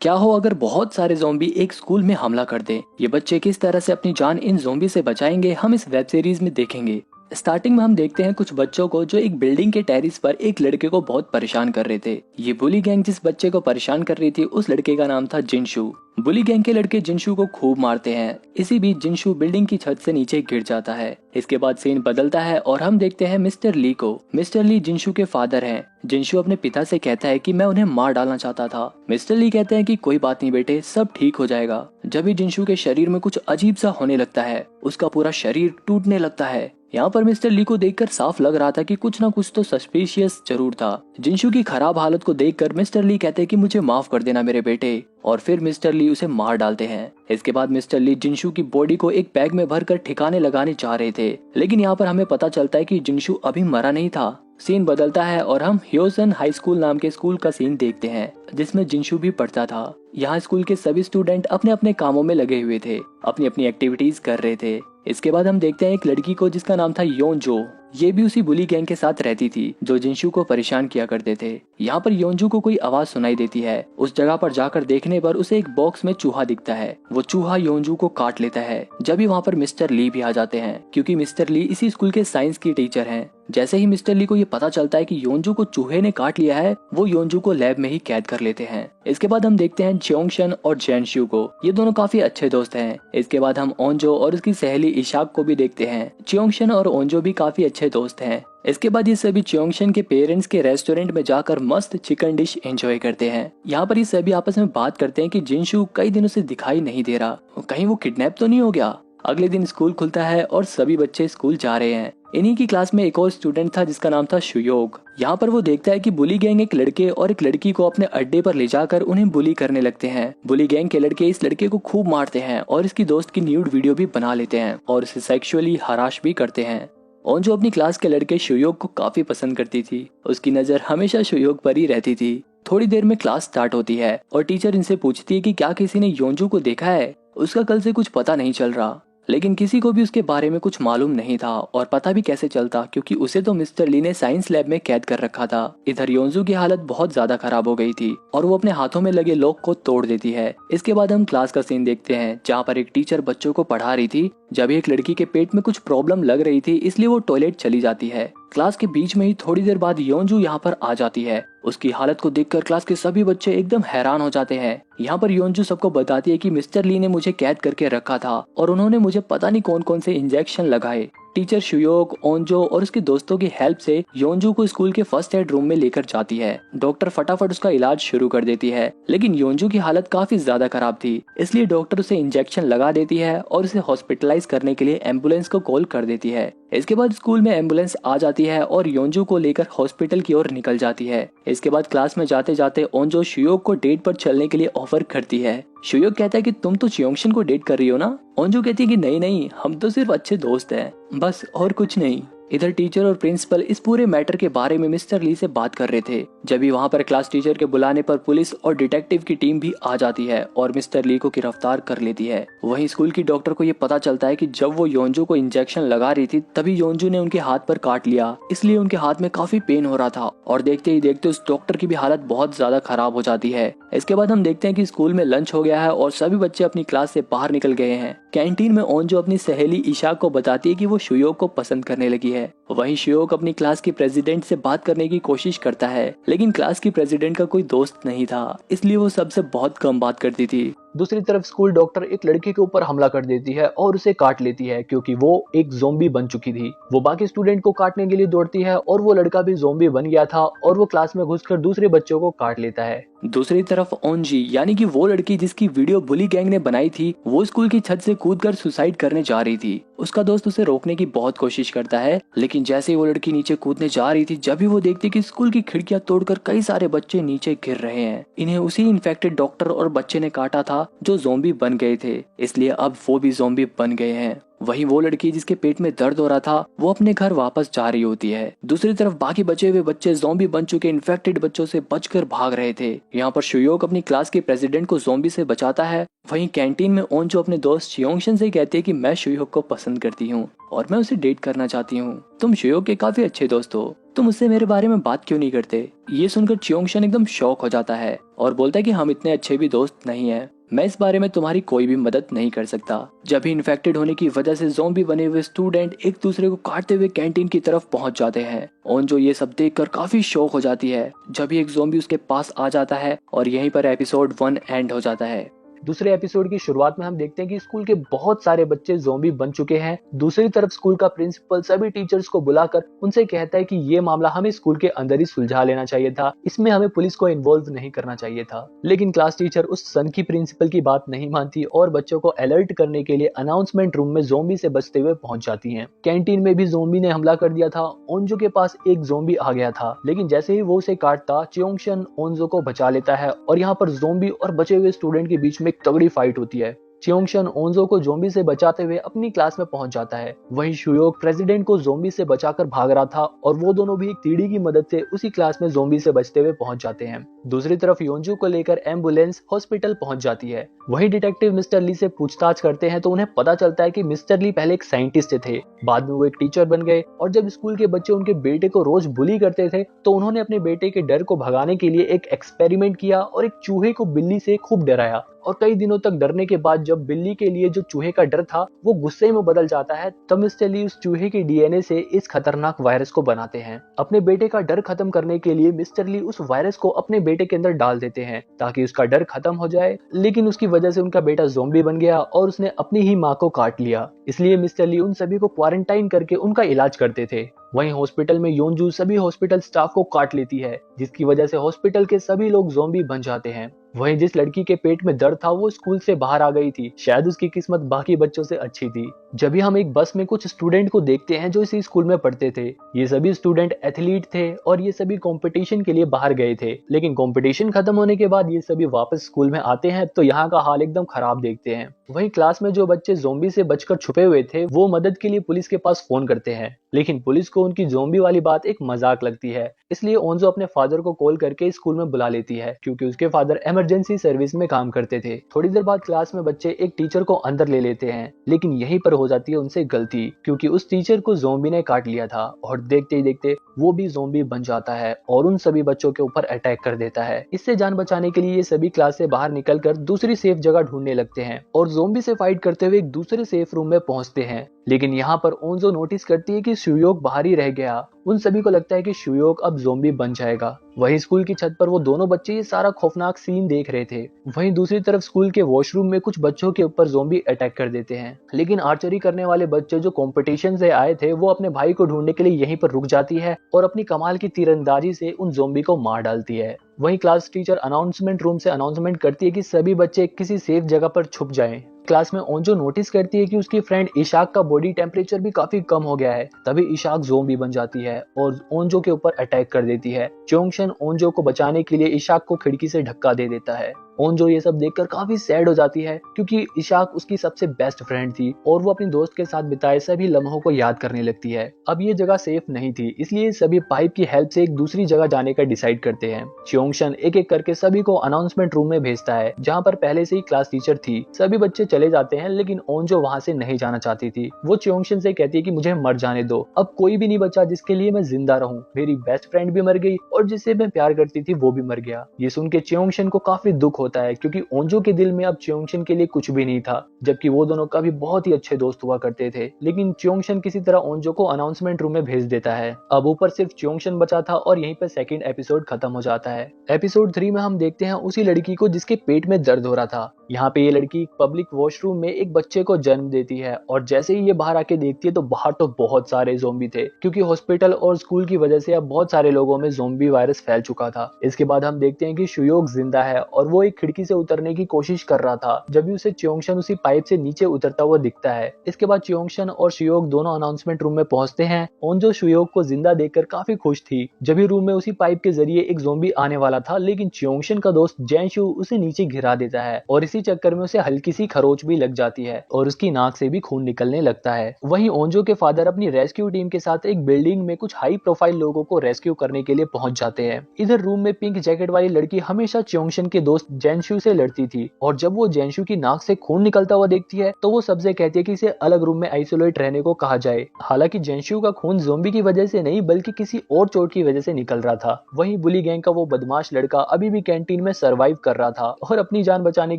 क्या हो अगर बहुत सारे ज़ॉम्बी एक स्कूल में हमला कर दें? ये बच्चे किस तरह से अपनी जान इन ज़ॉम्बी से बचाएंगे, हम इस वेब सीरीज में देखेंगे। स्टार्टिंग में हम देखते हैं कुछ बच्चों को जो एक बिल्डिंग के टेरिस पर एक लड़के को बहुत परेशान कर रहे थे। ये बुली गैंग जिस बच्चे को परेशान कर रही थी उस लड़के का नाम था जिनशू। बुली गैंग के लड़के जिनशू को खूब मारते हैं। इसी बीच जिनशू बिल्डिंग की छत से नीचे गिर जाता है। इसके बाद सीन बदलता है और हम देखते हैं मिस्टर ली को। मिस्टर ली जिनशू के फादर हैं। जिनशू अपने पिता से कहता है कि मैं उन्हें मार डालना चाहता था। मिस्टर ली कहते हैं कि कोई बात नहीं बेटे, सब ठीक हो जाएगा। जब भी जिनशू के शरीर में कुछ अजीब सा होने लगता है, उसका पूरा शरीर टूटने लगता है। यहाँ पर मिस्टर ली को देखकर साफ लग रहा था कि कुछ ना कुछ तो सस्पिशियस जरूर था। जिनशू की खराब हालत को देखकर मिस्टर ली कहते हैं कि मुझे माफ कर देना मेरे बेटे, और फिर मिस्टर ली उसे मार डालते हैं। इसके बाद मिस्टर ली जिनशू की बॉडी को एक बैग में भरकर ठिकाने लगाने जा रहे थे, लेकिन यहाँ पर हमें पता चलता है कि जिनशू अभी मरा नहीं था। सीन बदलता है और हम ह्योसन हाई स्कूल नाम के स्कूल का सीन देखते हैं जिसमें जिनशू भी पढ़ता था। यहाँ स्कूल के सभी स्टूडेंट अपने अपने कामों में लगे हुए थे, अपनी अपनी एक्टिविटीज कर रहे थे। इसके बाद हम देखते हैं एक लड़की को जिसका नाम था योनजो। ये भी उसी बुली गैंग के साथ रहती थी जो जिनशू को परेशान किया करते थे। यहाँ पर योनजू को कोई आवाज सुनाई देती है। उस जगह पर जाकर देखने पर उसे एक बॉक्स में चूहा दिखता है। वो चूहा योनजू को काट लेता है। जब भी वहाँ पर मिस्टर ली भी आ जाते हैं, क्योंकि मिस्टर ली इसी स्कूल के साइंस की टीचर हैं। जैसे ही मिस्टर ली को ये पता चलता है कि योनजू को चूहे ने काट लिया है, वो योनजू को लैब में ही कैद कर लेते हैं। इसके बाद हम देखते हैं च्योंगशन और जेनशू को। ये दोनों काफी अच्छे दोस्त हैं। इसके बाद हम ओंजो और उसकी सहेली इशाक को भी देखते हैं। च्योंगशन और ओंजो भी काफी अच्छे दोस्त हैं। इसके बाद ये सभी च्योंगशन के पेरेंट्स के रेस्टोरेंट में जाकर मस्त चिकन डिश एंजॉय करते हैं। यहाँ पर ये सभी आपस में बात करते हैं कि जिनशू कई दिनों से दिखाई नहीं दे रहा, कहीं वो किडनैप तो नहीं हो गया। अगले दिन स्कूल खुलता है और सभी बच्चे स्कूल जा रहे हैं। इन्हीं की क्लास में एक और स्टूडेंट था जिसका नाम था शुयोग। यहाँ पर वो देखता है कि बुली गैंग एक लड़के और एक लड़की को अपने अड्डे पर ले जाकर उन्हें बुली करने लगते हैं। बुली गैंग के लड़के इस लड़के को खूब मारते हैं और इसकी दोस्त की न्यूड वीडियो भी बना लेते हैं और उसे सेक्सुअली हराश भी करते हैं। ओंजो अपनी क्लास के लड़के शुयोग को काफी पसंद करती थी। उसकी नजर हमेशा शुयोग पर ही रहती थी। थोड़ी देर में क्लास स्टार्ट होती है और टीचर इनसे पूछती है कि क्या किसी ने योंजू को देखा है। उसका कल से कुछ पता नहीं चल रहा, लेकिन किसी को भी उसके बारे में कुछ मालूम नहीं था और पता भी कैसे चलता, क्योंकि उसे तो मिस्टर ली ने साइंस लैब में कैद कर रखा था। इधर योंजू की हालत बहुत ज्यादा खराब हो गई थी और वो अपने हाथों में लगे लॉक को तोड़ देती है। इसके बाद हम क्लास का सीन देखते हैं जहाँ पर एक टीचर बच्चों को पढ़ा रही थी। जब एक लड़की के पेट में कुछ प्रॉब्लम लग रही थी, इसलिए वो टॉयलेट चली जाती है। क्लास के बीच में ही थोड़ी देर बाद योंजू यहाँ पर आ जाती है। उसकी हालत को देखकर क्लास के सभी बच्चे एकदम हैरान हो जाते हैं। यहाँ पर योंजू सबको बताती है कि मिस्टर ली ने मुझे कैद करके रखा था और उन्होंने मुझे पता नहीं कौन कौन से इंजेक्शन लगाए। टीचर शुयोग, ओंजो और उसके दोस्तों की हेल्प से योंजू को स्कूल के फर्स्ट एड रूम में लेकर जाती है। डॉक्टर फटाफट उसका इलाज शुरू कर देती है, लेकिन योंजू की हालत काफी ज्यादा खराब थी, इसलिए डॉक्टर उसे इंजेक्शन लगा देती है और उसे हॉस्पिटलाइज करने के लिए एम्बुलेंस को कॉल कर देती है। इसके बाद स्कूल में एम्बुलेंस आ जाती है और योंजू को लेकर हॉस्पिटल की ओर निकल जाती है। इसके बाद क्लास में जाते जाते ओंजो शुयोग को डेट पर चलने के लिए ऑफर करती है। शुयोग कहता है कि तुम तो च्योंगशन को डेट कर रही हो ना। ओंजो कहती है कि नहीं नहीं, हम तो सिर्फ अच्छे दोस्त हैं, बस और कुछ नहीं। इधर टीचर और प्रिंसिपल इस पूरे मैटर के बारे में मिस्टर ली से बात कर रहे थे। जब भी वहाँ पर क्लास टीचर के बुलाने पर पुलिस और डिटेक्टिव की टीम भी आ जाती है और मिस्टर ली को गिरफ्तार कर लेती है। वहीं स्कूल की डॉक्टर को ये पता चलता है कि जब वो योंजू को इंजेक्शन लगा रही थी तभी योंजू ने उनके हाथ पर काट लिया, इसलिए उनके हाथ में काफी पेन हो रहा था और देखते ही देखते उस डॉक्टर की भी हालत बहुत ज्यादा खराब हो जाती है। इसके बाद हम देखते हैं कि स्कूल में लंच हो गया है और सभी बच्चे अपनी क्लास से बाहर निकल गए हैं। कैंटीन में ओंजो अपनी सहेली इशा को बताती है कि वो शुयोग को पसंद करने लगी है। वहीं शुयोग अपनी क्लास के प्रेसिडेंट से बात करने की कोशिश करता है, लेकिन क्लास की प्रेसिडेंट का कोई दोस्त नहीं था, इसलिए वो सबसे बहुत कम बात करती थी। दूसरी तरफ स्कूल डॉक्टर एक लड़के के ऊपर हमला कर देती है और उसे काट लेती है, क्योंकि वो एक ज़ोंबी बन चुकी थी। वो बाकी स्टूडेंट को काटने के लिए दौड़ती है और वो लड़का भी ज़ोंबी बन गया था और वो क्लास में घुसकर दूसरे बच्चों को काट लेता है। दूसरी तरफ ओंजी यानी कि वो लड़की जिसकी वीडियो बुली गैंग ने बनाई थी, वो स्कूल की छत से कूदकर सुसाइड करने जा रही थी। उसका दोस्त उसे रोकने की बहुत कोशिश करता है, लेकिन जैसे ही वो लड़की नीचे कूदने जा रही थी, जब भी वो देखती कि स्कूल की खिड़कियां तोड़कर कई सारे बच्चे नीचे गिर रहे हैं। इन्हें उसी इन्फेक्टेड डॉक्टर और बच्चे ने काटा था जो ज़ोंबी बन गए थे, इसलिए अब वो भी ज़ोंबी बन गए हैं। वहीं वो लड़की जिसके पेट में दर्द हो रहा था, वो अपने घर वापस जा रही होती है। दूसरी तरफ बाकी बचे हुए बच्चे ज़ोंबी बन चुके इन्फेक्टेड बच्चों से बचकर भाग रहे थे। यहाँ पर शुयोग अपनी क्लास के प्रेसिडेंट को ज़ोंबी से बचाता है। वहीं कैंटीन में ओंजो अपने दोस्त चियोंगशन से कहती है कि मैं शुयोग को पसंद करती हूँ और मैं उसे डेट करना चाहती हूँ। तुम शुयोग के काफी अच्छे दोस्त हो, तुम उससे मेरे बारे में बात क्यों नहीं करते? ये सुनकर च्योंगशन एकदम शॉक हो जाता है और बोलता है कि हम इतने अच्छे भी दोस्त नहीं हैं। मैं इस बारे में तुम्हारी कोई भी मदद नहीं कर सकता। जब भी इन्फेक्टेड होने की वजह से ज़ॉम्बी बने हुए स्टूडेंट एक दूसरे को काटते हुए कैंटीन की तरफ पहुंच जाते हैं। ओंजो ये सब देखकर काफी शॉक हो जाती है। जब भी एक ज़ॉम्बी उसके पास आ जाता है और यहीं पर एपिसोड 1 एंड हो जाता है। दूसरे एपिसोड की शुरुआत में हम देखते हैं कि स्कूल के बहुत सारे बच्चे ज़ॉम्बी बन चुके हैं। दूसरी तरफ स्कूल का प्रिंसिपल सभी टीचर्स को बुलाकर उनसे कहता है कि ये मामला हमें स्कूल के अंदर ही सुलझा लेना चाहिए था, इसमें हमें पुलिस को इन्वॉल्व नहीं करना चाहिए था। लेकिन क्लास टीचर उस सन की प्रिंसिपल की बात नहीं मानती और बच्चों को अलर्ट करने के लिए अनाउंसमेंट रूम में ज़ॉम्बी से बचते हुए पहुंच जाती है। कैंटीन में भी ज़ॉम्बी ने हमला कर दिया था। ओंजो के पास एक ज़ॉम्बी आ गया था, लेकिन जैसे ही वो उसे काटता, च्योंगशन ओंजो को बचा लेता है और यहाँ पर ज़ॉम्बी और बचे हुए स्टूडेंट के बीच में एक तगड़ी फाइट होती है। च्योंगशन ओंजो को ज़ॉम्बी से बचाते हुए अपनी क्लास में पहुंच जाता है। वहीं शुयोग प्रेसिडेंट को ज़ॉम्बी से बचाकर भाग रहा था और वो दोनों भी एक सीढ़ी की मदद से उसी क्लास में ज़ॉम्बी से बचते हुए पहुंच जाते हैं। दूसरी तरफ योंजू को लेकर एम्बुलेंस हॉस्पिटल पहुंच जाती है। वहीं डिटेक्टिव मिस्टर ली से पूछताछ करते हैं तो उन्हें पता चलता है कि मिस्टर ली पहले एक साइंटिस्ट थे, बाद में वो एक टीचर बन गए और जब स्कूल के बच्चे उनके बेटे को रोज बुली करते थे तो उन्होंने अपने बेटे के डर को भगाने के लिए एक एक्सपेरिमेंट किया और एक चूहे को बिल्ली से खूब डराया। और कई दिनों तक डरने के बाद जब बिल्ली के लिए जो चूहे का डर था वो गुस्से में बदल जाता है, तब मिस्टर ली उस चूहे के डीएनए से इस खतरनाक वायरस को बनाते हैं। अपने बेटे का डर खत्म करने के लिए मिस्टर ली उस वायरस को अपने बेटे के अंदर डाल देते हैं ताकि उसका डर खत्म हो जाए, लेकिन उसकी वजह से उनका बेटा ज़ॉम्बी बन गया और उसने अपनी ही माँ को काट लिया। इसलिए मिस्टर ली उन सभी को क्वारंटाइन करके उनका इलाज करते थे। वहीं हॉस्पिटल में योंजू सभी हॉस्पिटल स्टाफ को काट लेती है, जिसकी वजह से हॉस्पिटल के सभी लोग ज़ॉम्बी बन जाते हैं। वहीं जिस लड़की के पेट में दर्द था वो स्कूल से बाहर आ गई थी, शायद उसकी किस्मत बाकी बच्चों से अच्छी थी। जब भी हम एक बस में कुछ स्टूडेंट को देखते हैं जो इसी स्कूल में पढ़ते थे। ये सभी स्टूडेंट एथलीट थे और ये सभी कंपटीशन के लिए बाहर गए थे, लेकिन कंपटीशन खत्म होने के बाद ये सभी वापस स्कूल में आते हैं तो यहाँ का हाल एकदम खराब देखते हैं। वहीं क्लास में जो बच्चे ज़ॉम्बी से बचकर छुपे हुए थे वो मदद के लिए पुलिस के पास फोन करते हैं, लेकिन पुलिस को उनकी ज़ॉम्बी वाली बात एक मजाक लगती है। इसलिए ओंजो अपने फादर को कॉल करके स्कूल में बुला लेती है क्योंकि उसके फादर इमरजेंसी सर्विस में काम करते थे। थोड़ी देर बाद क्लास में बच्चे एक टीचर को अंदर ले लेते हैं, लेकिन यहीं पर हो जाती है उनसे गलती, क्योंकि उस टीचर को ज़ॉम्बी ने काट लिया था और देखते ही देखते वो भी ज़ॉम्बी बन जाता है और उन सभी बच्चों के ऊपर अटैक कर देता है। इससे जान बचाने के लिए ये सभी क्लास से बाहर निकलकर दूसरी सेफ जगह ढूंढने लगते हैं और ज़ॉम्बी से फाइट करते हुए एक दूसरे सेफ रूम में पहुंचते हैं। लेकिन यहाँ पर ओंजो नोटिस करती है कि शुयोग बाहर ही रह गया। उन सभी को लगता है कि शुयोग अब ज़ॉम्बी बन जाएगा। वहीं स्कूल की छत पर वो दोनों बच्चे ये सारा खौफनाक सीन देख रहे थे। वहीं दूसरी तरफ स्कूल के वॉशरूम में कुछ बच्चों के ऊपर ज़ॉम्बी अटैक कर देते हैं, लेकिन आर्चरी करने वाले बच्चे जो कंपटीशन से आए थे वो अपने भाई को ढूंढने के लिए यहीं पर रुक जाती है और अपनी कमाल की तीरंदाजी से उन ज़ॉम्बी को मार डालती है। वहीं क्लास टीचर अनाउंसमेंट रूम से अनाउंसमेंट करती है कि सभी बच्चे किसी सेफ जगह पर छुप जाएं। क्लास में ओंजो नोटिस करती है कि उसकी फ्रेंड इशाक का बॉडी टेम्परेचर भी काफी कम हो गया है। तभी इशाक ज़ॉम्बी बन जाती है और ओंजो के ऊपर अटैक कर देती है। च्योंगशन ओंजो को बचाने के लिए इशाक को खिड़की से धक्का दे देता है। ओंजो ये सब देखकर काफी सैड हो जाती है क्योंकि इशाक उसकी सबसे बेस्ट फ्रेंड थी और वो अपनी दोस्त के साथ बिताए सभी लम्हों को याद करने लगती है। अब ये जगह सेफ नहीं थी, इसलिए सभी पाइप की हेल्प से एक दूसरी जगह जाने का डिसाइड करते हैं। च्योंगशन एक एक करके सभी को अनाउंसमेंट रूम में भेजता है जहाँ पर पहले से ही क्लास टीचर थी। सभी बच्चे चले जाते हैं, लेकिन ओंजो वहाँ से नहीं जाना चाहती थी। वो च्योंगशन से कहती है कि मुझे मर जाने दो, अब कोई भी नहीं बचा जिसके लिए मैं जिंदा रहूं। मेरी बेस्ट फ्रेंड भी मर गई और जिससे मैं प्यार करती थी वो भी मर गया। ये सुन के च्योंगशन को काफी दुख होता है क्योंकि ओंजो के दिल में अब च्योंगशन के लिए कुछ भी नहीं था, जबकि वो दोनों कभी बहुत ही अच्छे दोस्त हुआ करते थे। लेकिन च्योंगशन किसी तरह ओंजो को अनाउंसमेंट रूम में भेज देता है। अब ऊपर सिर्फ च्योंगशन बचा था और यहीं पर सेकंड एपिसोड खत्म हो जाता है। एपिसोड 3 में हम देखते हैं उसी लड़की को जिसके पेट में दर्द हो रहा था। यहाँ पे ये लड़की पब्लिक वॉशरूम में एक बच्चे को जन्म देती है और जैसे ही ये बाहर आके देखती है तो बाहर तो बहुत सारे ज़ॉम्बी थे, क्योंकि हॉस्पिटल और स्कूल की वजह से अब बहुत सारे लोगों में ज़ॉम्बी वायरस फैल चुका था। इसके बाद हम देखते हैं कि शुयोग जिंदा है और वो एक खिड़की से उतरने की कोशिश कर रहा था, जब भी उसे च्योंगशन उसी पाइप से नीचे उतरता हुआ दिखता है। इसके बाद च्योंगशन और शुयोग दोनों अनाउंसमेंट रूम में पहुंचते हैं। ओंजो शुयोग को जिंदा देखकर काफी खुश थी। जब भी रूम में उसी पाइप के जरिए एक ज़ॉम्बी आने वाला था, लेकिन च्योंगशन का दोस्त जैनशु उसे नीचे गिरा देता है और इसी चक्कर में उसे हल्की सी खरोच भी लग जाती है और उसकी नाक से भी खून निकलने लगता है। वहीं ओंजो के फादर अपनी रेस्क्यू टीम के साथ एक बिल्डिंग में कुछ हाई प्रोफाइल लोगों को रेस्क्यू करने के लिए पहुंच जाते हैं। इधर रूम में पिंक जैकेट वाली लड़की हमेशा च्योंगशन के दोस्त जेनशू से लड़ती थी और जब वो जेनशू की नाक से खून निकलता हुआ देखती है तो वो सबसे कहती है कि इसे अलग रूम में आइसोलेट रहने को कहा जाए। हालांकि जेनशू का खून ज़ोंबी की वजह से नहीं बल्कि किसी और चोट की वजह से निकल रहा था। वहीं बुली गैंग का वो बदमाश लड़का अभी भी कैंटीन में सरवाइव कर रहा था और अपनी जान बचाने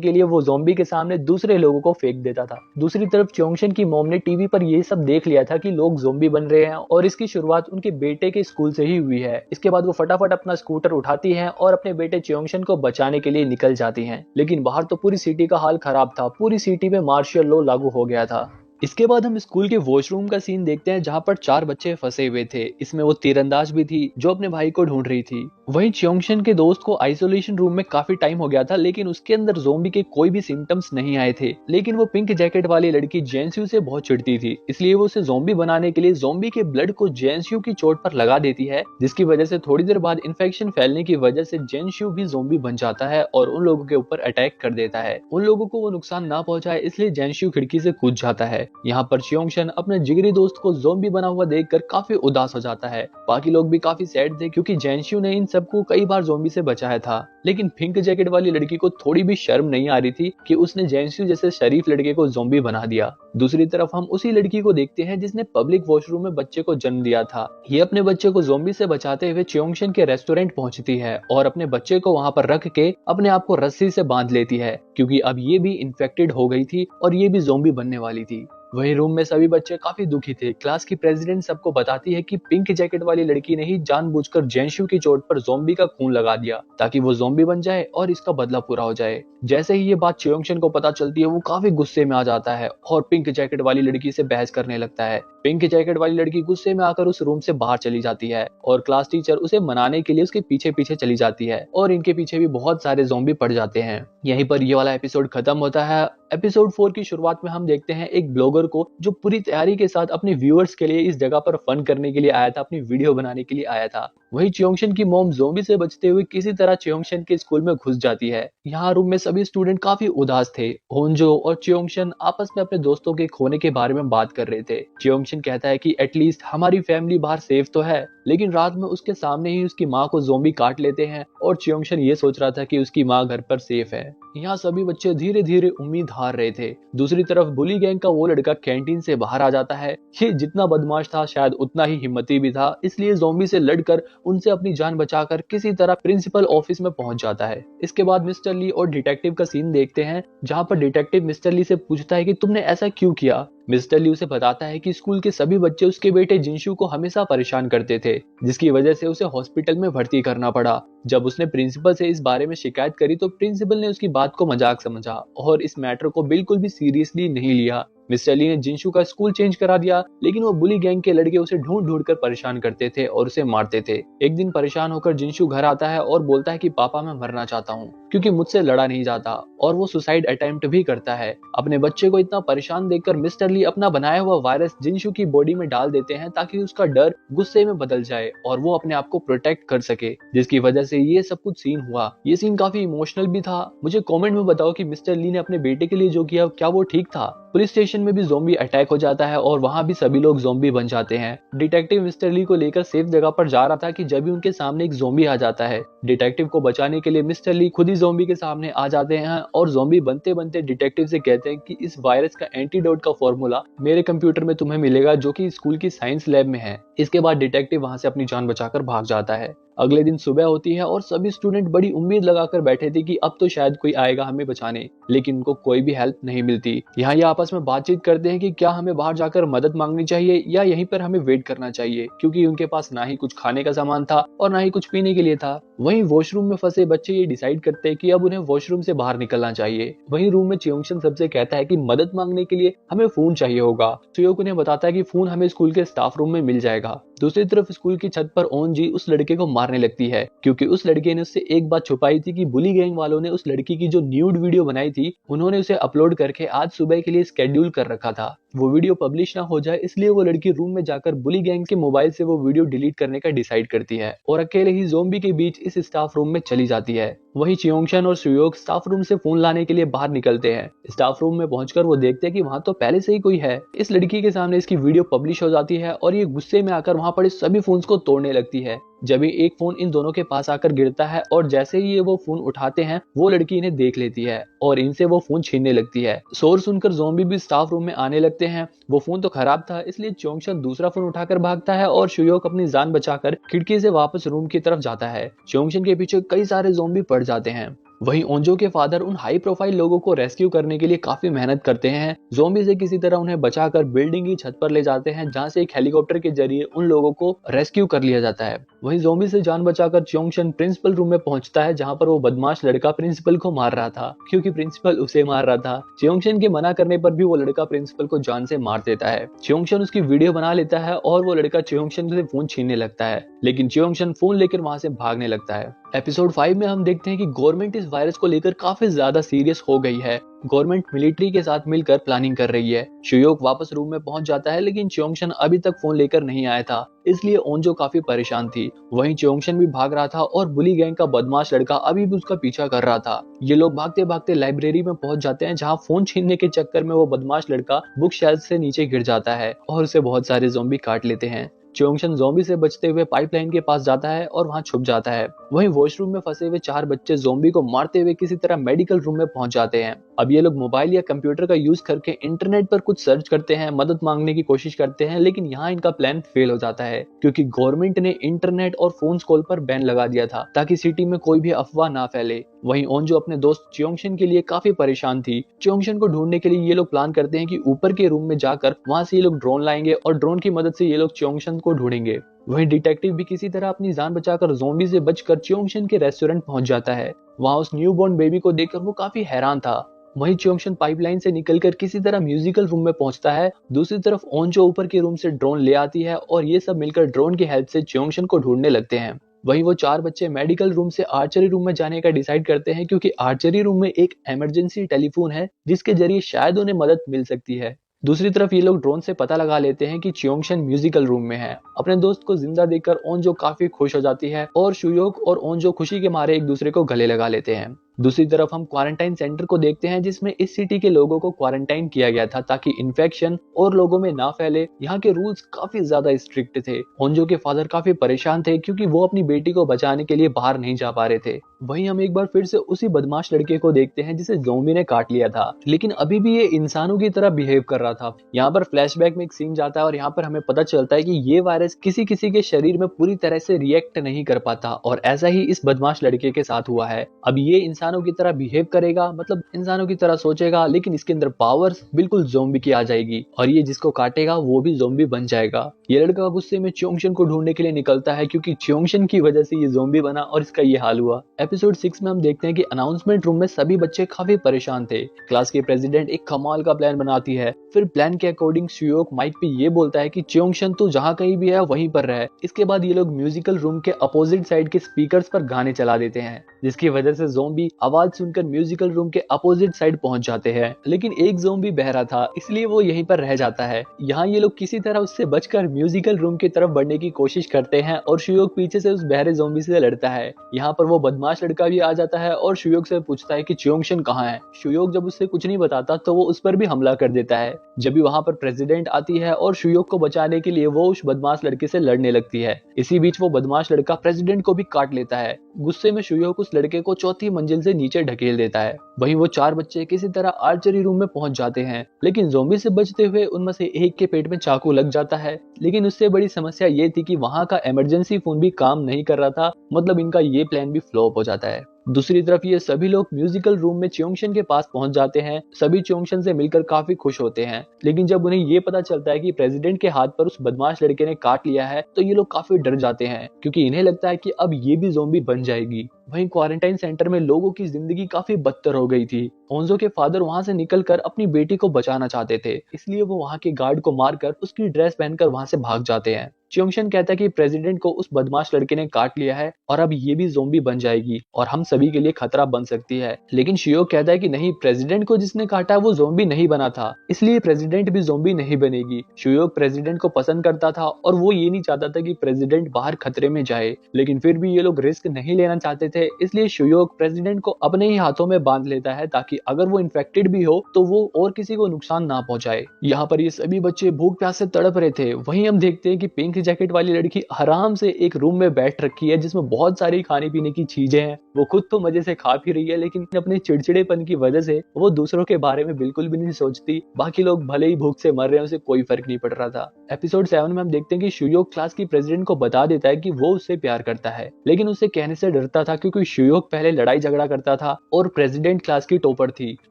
के लिए वो ज़ोंबी के सामने दूसरे लोगों को फेंक देता था। दूसरी तरफ च्योंगशन की मॉम ने टीवी पर ये सब देख लिया था कि लोग ज़ोंबी बन रहे हैं और इसकी शुरुआत उनके बेटे के स्कूल से ही हुई है। इसके बाद वो फटाफट अपना स्कूटर उठाती है और अपने बेटे च्योंगशन को बचाने के लिए निकल जाती हैं। लेकिन बाहर तो पूरी सिटी का हाल खराब था, पूरी सिटी में मार्शल लॉ लागू हो गया था। इसके बाद हम स्कूल के वॉशरूम का सीन देखते हैं जहां पर 4 बच्चे फंसे हुए थे। इसमें वो तीरंदाज भी थी जो अपने भाई को ढूंढ रही थी। वहीं च्योंगशन के दोस्त को आइसोलेशन रूम में काफी टाइम हो गया था लेकिन उसके अंदर ज़ोंबी के कोई भी सिम्टम्स नहीं आए थे। लेकिन वो पिंक जैकेट वाली लड़की जेनस्यू से बहुत चिढ़ती थी, इसलिए वो उसे ज़ोंबी बनाने के लिए ज़ोंबी के ब्लड को जेनस्यू की चोट पर लगा देती है, जिसकी वजह से थोड़ी देर बाद इन्फेक्शन फैलने की वजह से जेनस्यू भी ज़ोंबी बन जाता है और उन लोगों के ऊपर अटैक कर देता है। उन लोगों को वो नुकसान ना पहुंचाए इसलिए जेनस्यू खिड़की से कूद जाता है। यहाँ पर च्योंगशन अपने जिगरी दोस्त को ज़ोंबी बना हुआ देखकर काफी उदास हो जाता है। बाकी लोग भी काफी सैड थे क्योंकि जेनस्यू ने इन सबको कई बार ज़ोंबी से बचाया था। लेकिन पिंक जैकेट वाली लड़की को थोड़ी भी शर्म नहीं आ रही थी कि उसने जेनस्यू जैसे शरीफ लड़के को ज़ोंबी बना दिया। दूसरी तरफ हम उसी लड़की को देखते हैं जिसने पब्लिक वॉशरूम में बच्चे को जन्म दिया था। ये अपने बच्चे को ज़ोंबी से बचाते हुए च्योंगशन के रेस्टोरेंट पहुंचती है और अपने बच्चे को वहां पर रख के अपने आप को रस्सी से बांध लेती है क्योंकि अब ये भी इन्फेक्टेड हो गई थी और ये भी ज़ोंबी बनने वाली थी। वहीं रूम में सभी बच्चे काफी दुखी थे। क्लास की प्रेसिडेंट सबको बताती है कि पिंक जैकेट वाली लड़की ने ही जानबूझकर जेनशू की चोट पर ज़ोंबी का खून लगा दिया ताकि वो ज़ोंबी बन जाए और इसका बदला पूरा हो जाए। जैसे ही ये बात च्योंगशन को पता चलती है वो काफी गुस्से में आ जाता है और पिंक जैकेट वाली लड़की से बहस करने लगता है। पिंक जैकेट वाली लड़की गुस्से में आकर उस रूम से बाहर चली जाती है और क्लास टीचर उसे मनाने के लिए उसके पीछे पीछे चली जाती है और इनके पीछे भी बहुत सारे ज़ोंबी पड़ जाते हैं। यहीं पर ये वाला एपिसोड खत्म होता है। एपिसोड 4 की शुरुआत में हम देखते हैं एक ब्लॉगर को जो पूरी तैयारी के साथ अपने व्यूअर्स के लिए इस जगह पर फन करने के लिए आया था, अपनी वीडियो बनाने के लिए आया था। वही च्योंगशन की मॉम ज़ोंबी से बचते हुए किसी तरह च्योंगशन के स्कूल में घुस जाती है। यहाँ रूम में सभी स्टूडेंट काफी उदास थे। होन्जो और च्योंगशन आपस में अपने दोस्तों के खोने के बारे में बात कर रहे थे। च्योंगशन कहता है कि एटलीस्ट हमारी फैमिली बाहर सेफ तो है, लेकिन रात में उसके सामने ही उसकी माँ को ज़ोंबी काट लेते हैं और च्योंगशन ये सोच रहा था कि उसकी माँ घर पर सेफ है। यहाँ सभी बच्चे धीरे धीरे उम्मीद हार रहे थे। दूसरी तरफ बुली गैंग का वो लड़का कैंटीन से बाहर आ जाता है। ये जितना बदमाश था शायद उतना ही हिम्मती भी था, इसलिए ज़ोंबी से लड़कर उनसे अपनी जान बचाकर किसी तरह प्रिंसिपल ऑफिस में पहुंच जाता है। इसके बाद मिस्टर ली और डिटेक्टिव का सीन देखते हैं जहां पर डिटेक्टिव मिस्टर ली से पूछता है कि तुमने ऐसा क्यों किया। मिस्टर ली उसे बताता है कि स्कूल के सभी बच्चे उसके बेटे जिनशू को हमेशा परेशान करते थे, जिसकी वजह से उसे हॉस्पिटल में भर्ती करना पड़ा। जब उसने प्रिंसिपल से इस बारे में शिकायत करी तो प्रिंसिपल ने उसकी बात को मजाक समझा और इस मैटर को बिल्कुल भी सीरियसली नहीं लिया। मिस्टर ली ने जिनशू का स्कूल चेंज करा दिया, लेकिन वो बुली गैंग के लड़के उसे ढूंढ ढूंढ कर परेशान करते थे और उसे मारते थे। एक दिन परेशान होकर जिनशू घर आता है और बोलता है कि पापा मैं मरना चाहता हूँ क्योंकि मुझसे लड़ा नहीं जाता, और वो सुसाइड अटेम्प्ट भी करता है। अपने बच्चे को इतना परेशान देखकर मिस्टर ली अपना बनाया हुआ वायरस जिनशू की बॉडी में डाल देते हैं ताकि उसका डर गुस्से में बदल जाए और वो अपने आप को प्रोटेक्ट कर सके, जिसकी वजह से ये सब कुछ सीन हुआ। ये सीन काफी इमोशनल भी था। मुझे कमेंट में बताओ कि मिस्टर ली ने अपने बेटे के लिए जो किया क्या वो ठीक था। पुलिस स्टेशन में भी ज़ोंबी अटैक हो जाता है और वहां भी सभी लोग ज़ोंबी बन जाते हैं। डिटेक्टिव मिस्टर ली को लेकर सेफ जगह पर जा रहा था कि जब भी उनके सामने एक ज़ोंबी आ जाता है। डिटेक्टिव को बचाने के लिए मिस्टर ली खुद ही ज़ोंबी के सामने आ जाते हैं और ज़ोंबी बनते बनते डिटेक्टिव से कहते हैं कि इस वायरस का एंटीडोट का फॉर्मूला मेरे कंप्यूटर में तुम्हें मिलेगा जो कि स्कूल की साइंस लैब में है। इसके बाद डिटेक्टिव वहां से अपनी जान बचाकर भाग जाता है। अगले दिन सुबह होती है और सभी स्टूडेंट बड़ी उम्मीद लगाकर बैठे थे कि अब तो शायद कोई आएगा हमें बचाने, लेकिन उनको कोई भी हेल्प नहीं मिलती। यहाँ ये आपस में बातचीत करते हैं कि क्या हमें बाहर जाकर मदद मांगनी चाहिए या यहीं पर हमें वेट करना चाहिए, क्योंकि उनके पास ना ही कुछ खाने का सामान था और ना ही कुछ पीने के लिए था। वहीं वॉशरूम में फंसे बच्चे ये डिसाइड करते हैं कि अब उन्हें वॉशरूम से बाहर निकलना चाहिए। वहीं रूम में च्योंगशन सबसे कहता है कि मदद मांगने के लिए हमें फोन चाहिए होगा। सुयोक उन्हें बताता है कि फोन हमें स्कूल के स्टाफ रूम में मिल जाएगा। दूसरी तरफ स्कूल की छत पर ओनजी उस लड़के को मारने लगती है क्योंकि उस लड़के ने उससे एक बात छुपाई थी कि बुली गैंग वालों ने उस लड़की की जो न्यूड वीडियो बनाई थी उन्होंने उसे अपलोड करके आज सुबह के लिए स्केड्यूल कर रखा था। वो वीडियो पब्लिश ना हो जाए, इसलिए वो लड़की रूम में जाकर बुली गैंग के मोबाइल से वो वीडियो डिलीट करने का डिसाइड करती है और अकेले ही ज़ोंबी के बीच इस स्टाफ रूम में चली जाती है। वहीं च्योंगशन और सुयोग स्टाफ रूम से फोन लाने के लिए बाहर निकलते हैं। स्टाफ रूम में पहुंचकर वो देखते हैं कि वहां तो पहले से ही कोई है। इस लड़की के सामने इसकी वीडियो पब्लिश हो जाती है और ये गुस्से में आकर वहां पड़े सभी फोन्स को तोड़ने लगती है। जब भी एक फोन इन दोनों के पास आकर गिरता है और जैसे ही ये वो फोन उठाते हैं, वो लड़की इन्हें देख लेती है और इनसे वो फोन छीनने लगती है। शोर सुनकर ज़ोंबी भी स्टाफ रूम में आने लगते हैं। वो फोन तो खराब था, इसलिए च्योंगशन दूसरा फोन उठाकर भागता है और सुयोग अपनी जान बचाकर खिड़की से वापस रूम की तरफ जाता है। च्योंगशन के पीछे कई सारे ज़ोंबी पड़ जाते हैं। वहीं ओंजो के फादर उन हाई प्रोफाइल लोगों को रेस्क्यू करने के लिए काफी मेहनत करते हैं। ज़ोंबी से किसी तरह उन्हें बचाकर बिल्डिंग की छत पर ले जाते हैं, जहां से एक हेलीकॉप्टर के जरिए उन लोगों को रेस्क्यू कर लिया जाता है। वहीं ज़ोंबी से जान बचाकर च्योंगशन प्रिंसिपल रूम में पहुंचता है, जहां पर वो बदमाश लड़का प्रिंसिपल को मार रहा था, क्योंकि प्रिंसिपल उसे मार रहा था। च्योंगशन के मना करने पर भी वो लड़का प्रिंसिपल को जान से मार देता है। च्योंगशन उसकी वीडियो बना लेता है और वो लड़का च्योंगशन से फोन छीनने लगता है, लेकिन च्योंगशन फोन लेकर वहां से भागने लगता है। एपिसोड 5 में हम देखते हैं कि गवर्नमेंट इस वायरस को लेकर काफी ज्यादा सीरियस हो गई है। गवर्नमेंट मिलिट्री के साथ मिलकर प्लानिंग कर रही है। शुयोग वापस रूम में पहुंच जाता है, लेकिन च्योंगशन अभी तक फोन लेकर नहीं आया था, इसलिए ओंजो काफी परेशान थी। वहीं च्योंगशन भी भाग रहा था और बुली गैंग का बदमाश लड़का अभी भी उसका पीछा कर रहा था। ये लोग भागते भागते लाइब्रेरी में पहुंच जाते हैं, जहां फोन छीनने के चक्कर में वो बदमाश लड़का बुक शेल्फ से नीचे गिर जाता है और उसे बहुत सारे ज़ोंबी काट लेते हैं। च्योंगशन ज़ोंबी से बचते हुए पाइपलाइन के पास जाता है और वहां छुप जाता है। वहीं वॉशरूम में फंसे हुए 4 बच्चे ज़ोंबी को मारते हुए किसी तरह मेडिकल रूम में पहुंच जाते हैं। अब ये लोग मोबाइल या कंप्यूटर का यूज करके इंटरनेट पर कुछ सर्च करते हैं, मदद मांगने की कोशिश करते हैं, लेकिन यहाँ इनका प्लान फेल हो जाता है, क्योंकि गवर्नमेंट ने इंटरनेट और फोन कॉल पर बैन लगा दिया था, ताकि सिटी में कोई भी अफवाह ना फैले। वहीं ओंजो अपने दोस्त च्योंगशन के लिए काफी परेशान थी। च्योंगशन को ढूंढने के लिए ये लोग प्लान करते हैं कि ऊपर के रूम में जाकर वहां से ये लोग ड्रोन लाएंगे और ड्रोन की मदद से ये लोग च्योंगशन को ढूंढेंगे। वहीं डिटेक्टिव भी किसी तरह अपनी जान बचाकर ज़ोंबी से बचकर च्योंगशन के रेस्टोरेंट पहुंच जाता है। वहां उस न्यूबॉर्न बेबी को देखकर वो काफी हैरान था। वहीं च्योंगशन पाइपलाइन से निकलकर किसी तरह म्यूजिकल रूम में पहुंचता है। दूसरी तरफ ओंजो ऊपर के रूम से ड्रोन ले आती है और ये सब मिलकर ड्रोन की हेल्प से च्योंगशन को ढूंढने लगते हैं। वहीं वो 4 बच्चे मेडिकल रूम से आर्चरी रूम में जाने का डिसाइड करते हैं, क्योंकि आर्चरी रूम में एक इमरजेंसी टेलीफोन है, जिसके जरिए शायद उन्हें मदद मिल सकती है। दूसरी तरफ ये लोग ड्रोन से पता लगा लेते हैं कि च्योंगशन म्यूजिकल रूम में है। अपने दोस्त को जिंदा देखकर ओंजो काफी खुश हो जाती है और शुयोग और ओंजो खुशी के मारे एक दूसरे को गले लगा लेते हैं। दूसरी तरफ हम क्वारंटाइन सेंटर को देखते हैं, जिसमें इस सिटी के लोगों को क्वारंटाइन किया गया था, ताकि इन्फेक्शन और लोगों में ना फैले। यहाँ के रूल्स काफी ज्यादा स्ट्रिक्ट थे। ओंजो के फादर काफी परेशान थे, क्योंकि वो अपनी बेटी को बचाने के लिए बाहर नहीं जा पा रहे थे। वहीं हम एक बार फिर से उसी बदमाश लड़के को देखते हैं, जिसे ज़ोंबी ने काट लिया था, लेकिन अभी भी ये इंसानों की तरह बिहेव कर रहा था। यहाँ पर फ्लैशबैक में एक सीन जाता है और यहाँ पर हमें पता चलता है कि ये वायरस किसी किसी के शरीर में पूरी तरह से रिएक्ट नहीं कर पाता, और ऐसा ही इस बदमाश लड़के के साथ हुआ है। अब ये इंसानों की तरह बिहेव करेगा, मतलब इंसानों की तरह सोचेगा, लेकिन इसके अंदर पावर्स बिल्कुल ज़ोंबी की आ जाएगी और ये जिसको काटेगा वो भी ज़ोंबी बन जाएगा। ये लड़का गुस्से में च्योंगशन को ढूंढने के लिए निकलता है, क्योंकि च्योंगशन की वजह से ये ज़ोंबी बना और इसका ये हाल हुआ। एपिसोड 6 में हम देखते हैं कि अनाउंसमेंट रूम में सभी बच्चे काफी परेशान थे। क्लास के प्रेसिडेंट एक कमाल का प्लान बनाती है। फिर प्लान के अकॉर्डिंग शुयोग माइक पे ये बोलता है कि च्योंगशन तू जहाँ कहीं भी है वहीं पर रहे। इसके बाद ये लोग म्यूजिकल रूम के अपोजिट साइड के स्पीकर्स पर गाने चला देते हैं, जिसकी वजह से ज़ोंबी आवाज सुनकर म्यूजिकल रूम के अपोजिट साइड पहुंच जाते हैं। लेकिन एक ज़ोंबी बहरा था, इसलिए वो यहीं पर रह जाता है। यहाँ ये लोग किसी तरह उससे बचकर म्यूजिकल रूम की तरफ बढ़ने की कोशिश करते हैं और शुयोग पीछे से उस बहरे ज़ोंबी से लड़ता है। यहाँ पर वो बदमाश लड़का भी आ जाता है और शुयोग से पूछता है कि च्योंगशन कहाँ है। शुयोग जब उससे कुछ नहीं बताता तो वो उस पर भी हमला कर देता है। जब भी वहां पर प्रेसिडेंट आती है और शुयोग को बचाने के लिए वो उस बदमाश लड़के से लड़ने लगती है। इसी बीच वो बदमाश लड़का प्रेसिडेंट को भी काट लेता है। गुस्से में शुयोग उस लड़के को 4थी मंजिल से नीचे ढकेल देता है। वहीं वो 4 बच्चे किसी तरह आर्चरी रूम में पहुंच जाते हैं, लेकिन ज़ोंबी से बचते हुए उनमें से एक के पेट में चाकू लग जाता है। लेकिन उससे बड़ी समस्या ये थी कि वहां का इमरजेंसी फोन भी काम नहीं कर रहा था, मतलब इनका ये प्लान भी फ्लॉप हो जाता है। दूसरी तरफ ये सभी लोग म्यूजिकल रूम में च्योंगशन के पास पहुंच जाते हैं। सभी च्योंगशन से मिलकर काफी खुश होते हैं, लेकिन जब उन्हें ये पता चलता है कि प्रेसिडेंट के हाथ पर उस बदमाश लड़के ने काट लिया है, तो ये लोग काफी डर जाते हैं, क्योंकि इन्हें लगता है कि अब ये भी ज़ोंबी बन जाएगी। वहीं क्वारंटाइन सेंटर में लोगों की जिंदगी काफी बदतर हो गई थी। ओंजो के फादर वहां से निकलकर अपनी बेटी को बचाना चाहते थे, इसलिए वो वहां के गार्ड को मारकर उसकी ड्रेस पहनकर वहां से भाग जाते हैं। च्योंगशन कहता है कि प्रेसिडेंट को उस बदमाश लड़के ने काट लिया है और अब ये भी ज़ोंबी बन जाएगी और हम सभी के लिए खतरा बन सकती है। लेकिन शियोक कहता है कि नहीं, प्रेसिडेंट को जिसने काटा वो ज़ोंबी नहीं बना था, इसलिए प्रेसिडेंट भी ज़ोंबी नहीं बनेगी। शियोक प्रेसिडेंट को पसंद करता था और वो ये नहीं चाहता था कि प्रेसिडेंट बाहर खतरे में जाए, लेकिन फिर भी ये लोग रिस्क नहीं लेना चाहते थे, इसलिए शियोक प्रेसिडेंट को अपने ही हाथों में बांध लेता है ताकि अगर वो इन्फेक्टेड भी हो तो वो और किसी को नुकसान ना पहुंचाए। यहाँ पर ये सभी बच्चे भूख प्यास से तड़प रहे थे। वहीं हम देखते हैं कि पिंक जैकेट वाली लड़की आराम से एक रूम में बैठ रखी है जिसमें बहुत सारी खाने पीने की चीजें हैं। वो खुद तो मजे से खा पी रही है, लेकिन अपने चिड़चिड़ेपन की वजह से वो दूसरों के बारे में बिल्कुल भी नहीं सोचती। बाकी लोग भले ही भूख से मर रहे हैं, उसे कोई फर्क नहीं पड़ रहा था। एपिसोड 7 में हम देखते हैं कि शुयोक क्लास की प्रेसिडेंट को बता देता है कि वो उससे प्यार करता है, लेकिन उससे कहने से डरता था क्योंकि शुयोक पहले लड़ाई झगड़ा करता था और प्रेसिडेंट क्लास की टॉपर थी।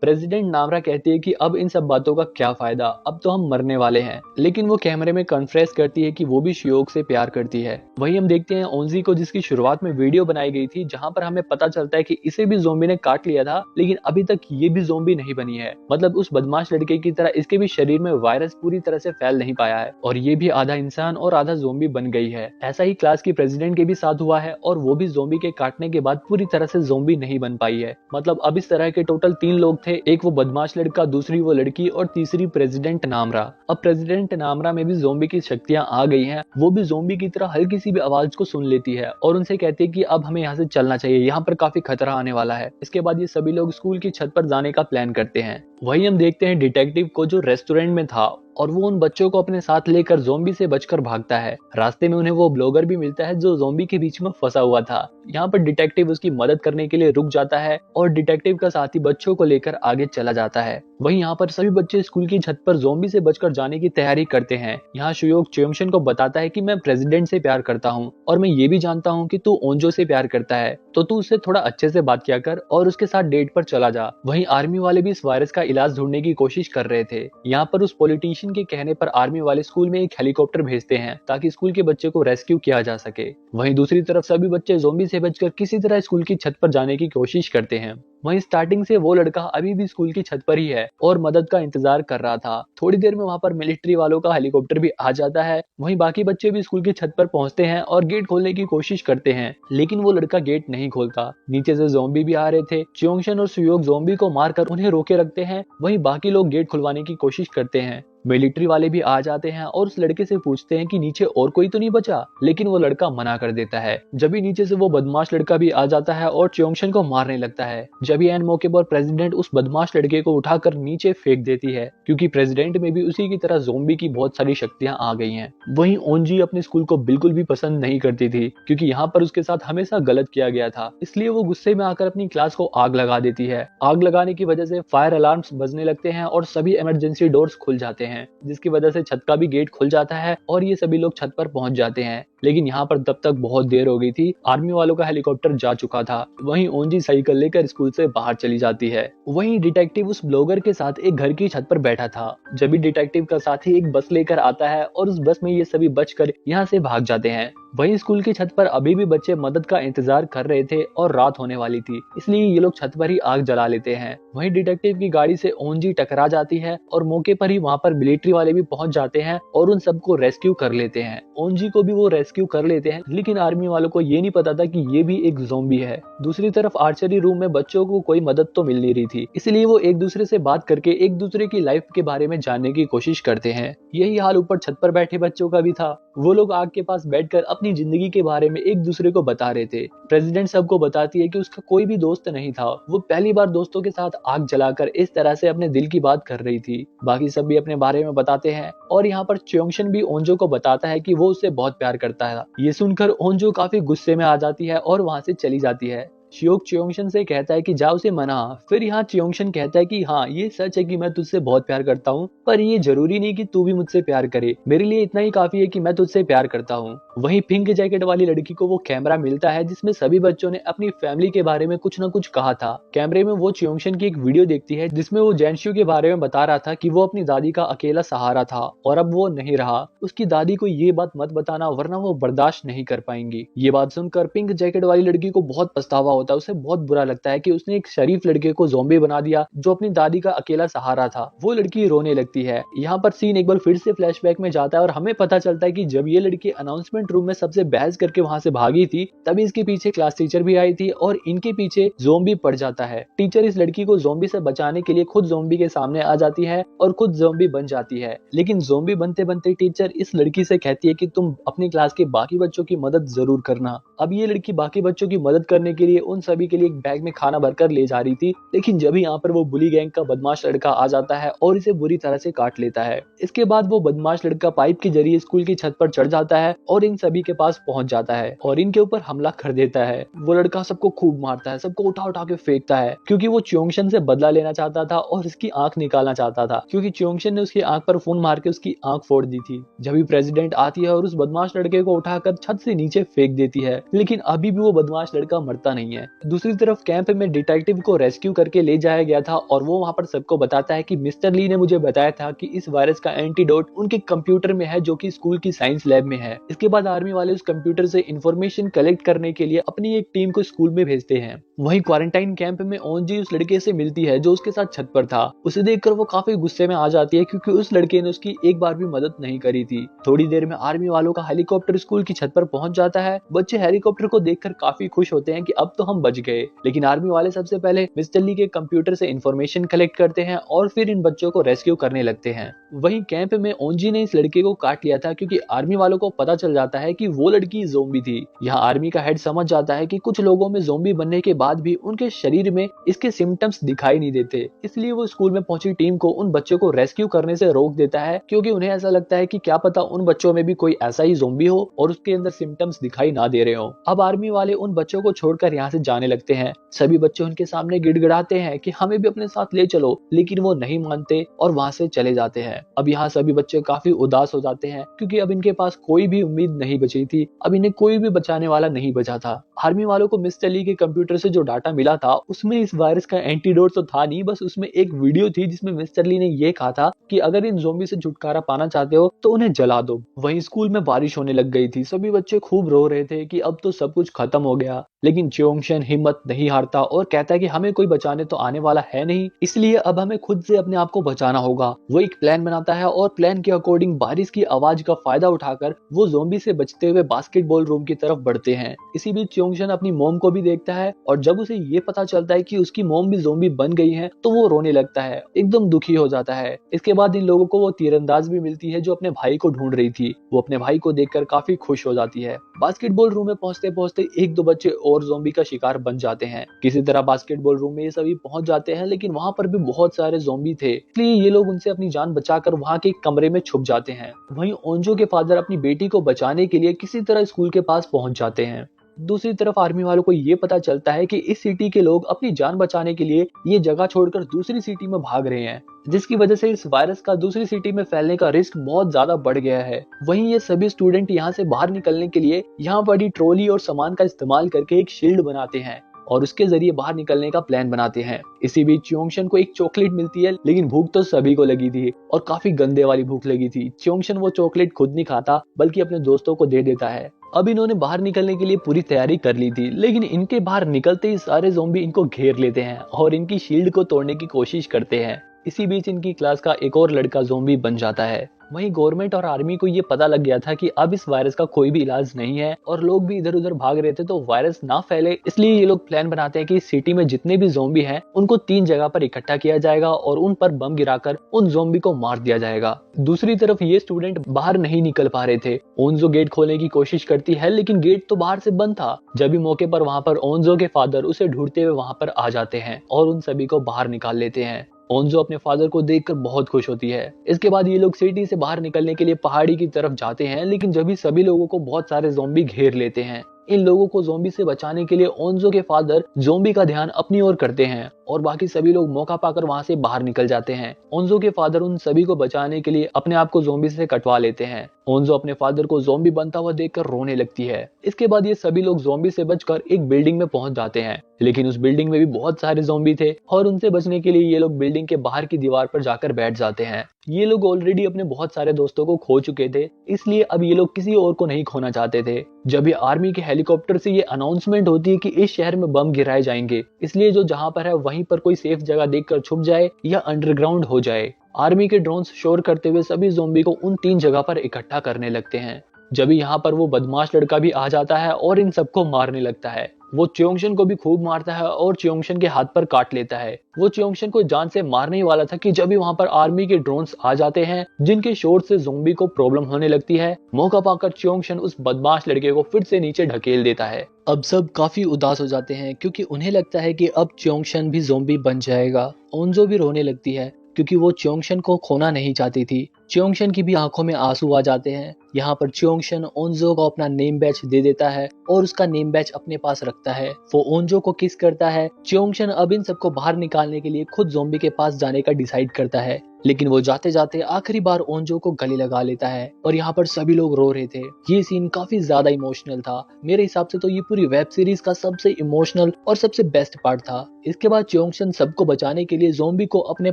प्रेसिडेंट नामरा कहती है कि अब इन सब बातों का क्या फायदा, अब तो हम मरने वाले हैं, लेकिन वो कैमरे में कन्फेस करती है कि वो भी शुयोक से प्यार करती है। वहीं हम देखते हैं ओंजी को, जिसकी शुरुआत में वीडियो बनाई गई थी जहां पर हमें पता चलता है कि इसे भी ज़ोंबी ने काट लिया था, लेकिन अभी तक ये भी ज़ोंबी नहीं बनी है। मतलब उस बदमाश लड़के की तरह इसके भी शरीर में वायरस पूरी तरह से फैल नहीं पाया है और ये भी आधा इंसान और आधा ज़ोंबी बन गई है। ऐसा ही क्लास की प्रेसिडेंट के भी साथ हुआ है और वो भी ज़ोंबी के काटने के बाद पूरी तरह से ज़ोंबी नहीं बन पाई है। मतलब अब इस तरह के टोटल 3 लोग थे, एक वो बदमाश लड़का, दूसरी वो लड़की और तीसरी प्रेसिडेंट नामरा। अब प्रेसिडेंट नामरा में भी ज़ोंबी की शक्तियां आ गई हैं। वो भी ज़ोंबी की तरह हल्की सी भी आवाज को सुन लेती है और उनसे कहती है कि अब हमें यहाँ से चलना चाहिए, यहाँ पर काफी खतरा आने वाला है। इसके बाद ये सभी लोग स्कूल की छत पर जाने का प्लान करते हैं। वहीं हम देखते हैं डिटेक्टिव को, जो रेस्टोरेंट में था और वो उन बच्चों को अपने साथ लेकर ज़ोंबी से बचकर भागता है। रास्ते में उन्हें वो ब्लॉगर भी मिलता है जो ज़ोंबी के बीच में फंसा हुआ था। यहाँ पर डिटेक्टिव उसकी मदद करने के लिए रुक जाता है और डिटेक्टिव का साथी बच्चों को लेकर आगे चला जाता है। वहीं यहाँ पर सभी बच्चे स्कूल की छत पर ज़ोंबी से बचकर जाने की तैयारी करते हैं। यहाँ शुयोक च्योंगशन को बताता है कि मैं प्रेसिडेंट से प्यार करता हूँ और मैं ये भी जानता हूँ कि तू ओंजो से प्यार करता है, तो तू उससे थोड़ा अच्छे से बात किया कर और उसके साथ डेट पर चला जा। वहीं आर्मी वाले भी इस वायरस का इलाज ढूंढने की कोशिश कर रहे थे। यहाँ पर उस पॉलिटिशियन के कहने पर आर्मी वाले स्कूल में एक हेलीकॉप्टर भेजते हैं ताकि स्कूल के बच्चे को रेस्क्यू किया जा सके। वहीं दूसरी तरफ सभी बच्चे ज़ोंबी से बचकर किसी तरह स्कूल की छत पर जाने की कोशिश करते हैं। वहीं स्टार्टिंग से वो लड़का अभी भी स्कूल की छत पर ही है और मदद का इंतजार कर रहा था। थोड़ी देर में वहां पर मिलिट्री वालों का हेलीकॉप्टर भी आ जाता है। वहीं बाकी बच्चे भी स्कूल की छत पर पहुंचते हैं और गेट खोलने की कोशिश करते हैं, लेकिन वो लड़का गेट नहीं खोलता। नीचे से ज़ोंबी भी आ रहे थे। च्योंगशन और शुयोक ज़ोंबी को मारकर उन्हें रोके रखते हैं। वहीं बाकी लोग गेट खुलवाने की कोशिश करते हैं। मिलिट्री वाले भी आ जाते हैं और उस लड़के से पूछते हैं कि नीचे और कोई तो नहीं बचा, लेकिन वो लड़का मना कर देता है। जब ही नीचे से वो बदमाश लड़का भी आ जाता है और च्योंगशन को मारने लगता है। जब ही एंड मौके पर प्रेसिडेंट उस बदमाश लड़के को उठाकर नीचे फेंक देती है, क्योंकि प्रेसिडेंट में भी उसी की तरह ज़ोंबी की बहुत सारी शक्तियां आ गई हैं। वहीं ओंजी अपने स्कूल को बिल्कुल भी पसंद नहीं करती थी, क्योंकि यहाँ पर उसके साथ हमेशा गलत किया गया था, इसलिए वो गुस्से में आकर अपनी क्लास को आग लगा देती है। आग लगाने की वजह से फायर अलार्म्स बजने लगते हैं और सभी इमरजेंसी डोर्स खुल जाते हैं, जिसकी वजह से छत का भी गेट खुल जाता है और ये सभी लोग छत पर पहुंच जाते हैं। लेकिन यहाँ पर तब तक बहुत देर हो गई थी, आर्मी वालों का हेलीकॉप्टर जा चुका था। वहीं ओंजी साइकिल लेकर स्कूल से बाहर चली जाती है। वहीं डिटेक्टिव उस ब्लॉगर के साथ एक घर की छत पर बैठा था। जब भी डिटेक्टिव का साथी एक बस लेकर आता है और उस बस में ये सभी बचकर यहाँ से भाग जाते हैं। वहीं स्कूल की छत पर अभी भी बच्चे मदद का इंतजार कर रहे थे और रात होने वाली थी, इसलिए ये लोग छत पर ही आग जला लेते हैं। वहीं डिटेक्टिव की गाड़ी से ओंजी टकरा जाती है और मौके पर ही वहां पर मिलिट्री वाले भी पहुंच जाते हैं और उन सबको रेस्क्यू कर लेते हैं। ओंजी को भी वो रेस्क्यू कर लेते हैं, लेकिन आर्मी वालों को ये नहीं पता था कि ये भी एक ज़ोंबी है। दूसरी तरफ आर्चरी रूम में बच्चों को कोई मदद तो मिल नहीं रही थी, इसलिए वो एक दूसरे से बात करके एक दूसरे की लाइफ के बारे में जानने की कोशिश करते हैं। यही हाल ऊपर छत पर बैठे बच्चों का भी था। वो लोग आग के पास बैठकर अपनी जिंदगी के बारे में एक दूसरे को बता रहे थे। प्रेसिडेंट सबको बताती है कि उसका कोई भी दोस्त नहीं था, वो पहली बार दोस्तों के साथ आग जलाकर इस तरह से अपने दिल की बात कर रही थी। बाकी सब भी अपने बारे में बताते हैं और यहाँ पर च्योंगशन भी ओंजो को बताता है कि वो उससे बहुत प्यार करता है। ये सुनकर ओंजो काफी गुस्से में आ जाती है और वहां से चली जाती है। शियोक च्योंगशन से कहता है कि जा उसे मना। फिर यहाँ च्योंगशन कहता है कि हाँ, ये सच है कि मैं तुझसे बहुत प्यार करता हूँ, पर ये जरूरी नहीं कि तू भी मुझसे प्यार करे। मेरे लिए इतना ही काफी है कि मैं तुझसे प्यार करता हूँ। वहीं पिंक जैकेट वाली लड़की को वो कैमरा मिलता है जिसमें सभी बच्चों ने अपनी फैमिली के बारे में कुछ न कुछ कहा था। कैमरे में वो च्योंगशन की एक वीडियो देखती है जिसमें वो जैनशू के बारे में बता रहा था कि वो अपनी दादी का अकेला सहारा था और अब वो नहीं रहा। उसकी दादी को ये बात मत बताना वरना वो बर्दाश्त नहीं कर पाएंगी। ये बात सुनकर पिंक जैकेट वाली लड़की को बहुत पछतावा होता है। उसे बहुत बुरा लगता है कि उसने एक शरीफ लड़के को ज़ॉम्बी बना दिया जो अपनी दादी का अकेला सहारा था। वो लड़की रोने लगती है। यहाँ पर सीन एक बार फिर से फ्लैशबैक में जाता है और हमें पता चलता है कि जब ये लड़की अनाउंसमेंट रूम में सबसे बहस करके वहां से भागी थी तभी इसके पीछे क्लास टीचर भी आई थी और इनके पीछे ज़ॉम्बी पड़ जाता है। टीचर इस लड़की को ज़ॉम्बी से बचाने के लिए खुद ज़ॉम्बी के सामने आ जाती है और खुद ज़ॉम्बी बन जाती है। लेकिन ज़ॉम्बी बनते बनते टीचर इस लड़की से कहती है कि तुम अपनी क्लास के बाकी बच्चों की मदद जरूर करना। अब ये लड़की बाकी बच्चों की मदद करने के लिए उन सभी के लिए एक बैग में खाना भरकर ले जा रही थी। लेकिन जब यहाँ पर वो बुली गैंग का बदमाश लड़का आ जाता है और इसे बुरी तरह से काट लेता है। इसके बाद वो बदमाश लड़का पाइप के जरिए स्कूल की छत पर चढ़ जाता है और इन सभी के पास पहुंच जाता है और इनके ऊपर हमला कर देता है। वो लड़का सबको खूब मारता है, सबको उठा उठा के फेंकता है क्योंकि वो च्योंगशन से बदला लेना चाहता था और इसकी आंख निकालना चाहता था क्योंकि च्योंगशन ने उसकी आंख पर खून मार के उसकी आंख फोड़ दी थी। जब भी प्रेसिडेंट आती है और उस बदमाश लड़के को उठाकर छत से नीचे फेंक देती है लेकिन अभी भी वो बदमाश लड़का मरता नहीं है। दूसरी तरफ कैंप में डिटेक्टिव को रेस्क्यू करके ले जाया गया था और वो वहां पर सबको बताता है कि मिस्टर ली ने मुझे बताया था कि इस वायरस का एंटीडोट उनके कंप्यूटर में है जो कि स्कूल की साइंस लैब में है। इसके बाद आर्मी वाले उस कंप्यूटर से इंफॉर्मेशन कलेक्ट करने के लिए अपनी एक टीम को स्कूल में भेजते हैं। वहीं क्वारंटाइन कैंप में ओंजी उस लड़के से मिलती है जो उसके साथ छत पर था। उसे देखकर वो काफी गुस्से में आ जाती है क्योंकि उस लड़के ने उसकी एक बार भी मदद नहीं करी थी। थोड़ी देर में आर्मी वालों का हेलीकॉप्टर स्कूल की छत पर पहुंच जाता है। बच्चे हेलीकॉप्टर को देखकर काफी खुश होते हैं कि अब तो हम बच गए। लेकिन आर्मी वाले सबसे पहले मिस्टर ली के कंप्यूटर से इंफॉर्मेशन कलेक्ट करते हैं और फिर इन बच्चों को रेस्क्यू करने लगते हैं। वहीं कैंप में ओंजी ने इस लड़के को काट लिया था क्योंकि आर्मी वालों को पता चल जाता है कि वो लड़की ज़ोंबी थी। यहाँ आर्मी का हेड समझ जाता है कि कुछ लोगों में ज़ोंबी बनने के बाद भी उनके शरीर में इसके सिम्टम्स दिखाई नहीं देते, इसलिए वो स्कूल में पहुंची टीम को उन बच्चों को रेस्क्यू करने से रोक देता है क्योंकि उन्हें ऐसा लगता है कि क्या पता उन बच्चों में भी कोई ऐसा ही ज़ोंबी हो और उसके अंदर सिम्टम्स दिखाई ना दे रहे हो। अब आर्मी वाले उन बच्चों को छोड़कर यहाँ से जाने लगते हैं। सभी बच्चे उनके सामने गिड़गिड़ाते हैं कि हमें भी अपने साथ ले चलो, लेकिन वो नहीं मानते और वहां से चले जाते हैं। अब यहाँ सभी बच्चे काफी उदास हो जाते हैं क्योंकि अब इनके पास कोई भी उम्मीद नहीं बची थी। अब इन्हें कोई भी बचाने वाला नहीं बचा था। आर्मी वालों को मिस्टर ली के कंप्यूटर से जो डाटा मिला था उसमें इस वायरस का एंटीडोट तो था नहीं, बस उसमें एक वीडियो थी जिसमें मिस्टर ली ने ये कहा था कि अगर इन ज़ोंबी से छुटकारा पाना चाहते हो तो उन्हें जला दो। वहीं स्कूल में बारिश होने लग गई थी। सभी बच्चे खूब रो रहे थे कि अब तो सब कुछ खत्म हो गया। लेकिन च्योंगशन हिम्मत नहीं हारता और कहता है कि हमें कोई बचाने तो आने वाला है नहीं, इसलिए अब हमें खुद से अपने आप को बचाना होगा। वो एक प्लान बनाता है और प्लान के अकॉर्डिंग बारिश की आवाज का फायदा उठाकर वो ज़ोंबी से बचते हुए बास्केटबॉल रूम की तरफ बढ़ते हैं। इसी बीच च्योंगशन अपनी मॉम को भी देखता है और जब उसे ये पता चलता है कि उसकी मॉम भी ज़ोंबी बन गई है तो वो रोने लगता है, एकदम दुखी हो जाता है। इसके बाद इन लोगों को वो तीरंदाज भी मिलती है जो अपने भाई को ढूंढ रही थी। वो अपने भाई को देखकर काफी खुश हो जाती है। बास्केटबॉल रूम में पहुंचते पहुंचते एक दो बच्चे और ज़ोंबी का शिकार बन जाते हैं। किसी तरह बास्केटबॉल रूम में ये सभी पहुंच जाते हैं, लेकिन वहां पर भी बहुत सारे ज़ोंबी थे, इसलिए ये लोग उनसे अपनी जान बचाकर वहां के कमरे में छुप जाते हैं। वहीं ओंजो के फादर अपनी बेटी को बचाने के लिए किसी तरह स्कूल के पास पहुंच जाते हैं। दूसरी तरफ आर्मी वालों को ये पता चलता है कि इस सिटी के लोग अपनी जान बचाने के लिए ये जगह छोड़कर दूसरी सिटी में भाग रहे हैं, जिसकी वजह से इस वायरस का दूसरी सिटी में फैलने का रिस्क बहुत ज्यादा बढ़ गया है। वहीं ये सभी स्टूडेंट यहाँ से बाहर निकलने के लिए यहाँ पड़ी ट्रॉली और सामान का इस्तेमाल करके एक शील्ड बनाते हैं और उसके जरिए बाहर निकलने का प्लान बनाते हैं। इसी बीच च्योंगशन को एक चॉकलेट मिलती है, लेकिन भूख तो सभी को लगी थी और काफी गंदे वाली भूख लगी थी। च्योंगशन वो चॉकलेट खुद नहीं खाता बल्कि अपने दोस्तों को दे देता है। अब इन्होंने बाहर निकलने के लिए पूरी तैयारी कर ली थी, लेकिन इनके बाहर निकलते ही सारे ज़ोंबी इनको घेर लेते हैं और इनकी शील्ड को तोड़ने की कोशिश करते हैं। इसी बीच इनकी क्लास का एक और लड़का ज़ोंबी बन जाता है। वहीं गवर्नमेंट और आर्मी को ये पता लग गया था कि अब इस वायरस का कोई भी इलाज नहीं है और लोग भी इधर उधर भाग रहे थे तो वायरस ना फैले, इसलिए ये लोग प्लान बनाते हैं कि इस सिटी में जितने भी ज़ोंबी हैं उनको 3 जगह पर इकट्ठा किया जाएगा और उन पर बम गिराकर उन ज़ोंबी को मार दिया जाएगा। दूसरी तरफ ये स्टूडेंट बाहर नहीं निकल पा रहे थे। ओंजो गेट खोलने की कोशिश करती है, लेकिन गेट तो बाहर से बंद था। जब भी मौके पर वहां पर ओंजो के फादर उसे ढूंढते हुए वहां पर आ जाते हैं और उन सभी को बाहर निकाल लेते हैं। ओंजो अपने फादर को देखकर बहुत खुश होती है। इसके बाद ये लोग सिटी से बाहर निकलने के लिए पहाड़ी की तरफ जाते हैं, लेकिन जब भी सभी लोगों को बहुत सारे ज़ोंबी घेर लेते हैं। इन लोगों को ज़ोंबी से बचाने के लिए ओंजो के फादर ज़ोंबी का ध्यान अपनी ओर करते हैं और बाकी सभी लोग मौका पाकर वहां से बाहर निकल जाते हैं। ओंजो के फादर उन सभी को बचाने के लिए अपने आप को ज़ॉम्बी से कटवा लेते हैं। ओंजो अपने फादर को ज़ॉम्बी बनता हुआ देखकर रोने लगती है। इसके बाद ये सभी लोग ज़ॉम्बी से बचकर एक बिल्डिंग में पहुंच जाते हैं, लेकिन उस बिल्डिंग में भी बहुत सारे ज़ॉम्बी थे और उनसे बचने के लिए ये लोग बिल्डिंग के बाहर की दीवार पर जाकर बैठ जाते हैं। ये लोग ऑलरेडी अपने बहुत सारे दोस्तों को खो चुके थे, इसलिए अब ये लोग किसी और को नहीं खोना चाहते थे। जब ये आर्मी के हेलीकॉप्टर से ये अनाउंसमेंट होती है कि इस शहर में बम गिराए जाएंगे, इसलिए जो जहां पर है वहीं पर कोई सेफ जगह देखकर छुप जाए या अंडरग्राउंड हो जाए। आर्मी के ड्रोन्स शोर करते हुए सभी ज़ॉम्बी को उन 3 जगह पर इकट्ठा करने लगते हैं। जब यहाँ पर वो बदमाश लड़का भी आ जाता है और इन सबको मारने लगता है। वो च्योंगशन को भी खूब मारता है और च्योंगशन के हाथ पर काट लेता है। वो च्योंगशन को जान से मारने ही वाला था कि जब भी वहां पर आर्मी के ड्रोन्स आ जाते हैं, जिनके शोर से ज़ॉम्बी को प्रॉब्लम होने लगती है। मौका पाकर च्योंगशन उस बदमाश लड़के को फिर से नीचे ढकेल देता है। अब सब काफी उदास हो जाते हैं क्योंकि उन्हें लगता है कि अब च्योंगशन भी ज़ॉम्बी बन जाएगा। ओंजो भी रोने लगती है क्योंकि वो च्योंगशन को खोना नहीं चाहती थी। च्योंगशन की भी आंखों में आंसू आ जाते हैं। यहाँ पर च्योंगशन ओंजो को अपना नेम बैच दे देता है और उसका नेम बैच अपने पास रखता है। वो ओंजो को किस करता है। च्योंगशन अब इन सबको बाहर निकालने के लिए खुद ज़ॉम्बी के पास जाने का डिसाइड करता है, लेकिन वो जाते जाते आखिरी बार ओंजो को गले लगा लेता है और यहाँ पर सभी लोग रो रहे थे। ये सीन काफी ज्यादा इमोशनल था। मेरे हिसाब से तो ये पूरी वेब सीरीज का सबसे इमोशनल और सबसे बेस्ट पार्ट था। इसके बाद च्योंगशन सबको बचाने के लिए ज़ॉम्बी को अपने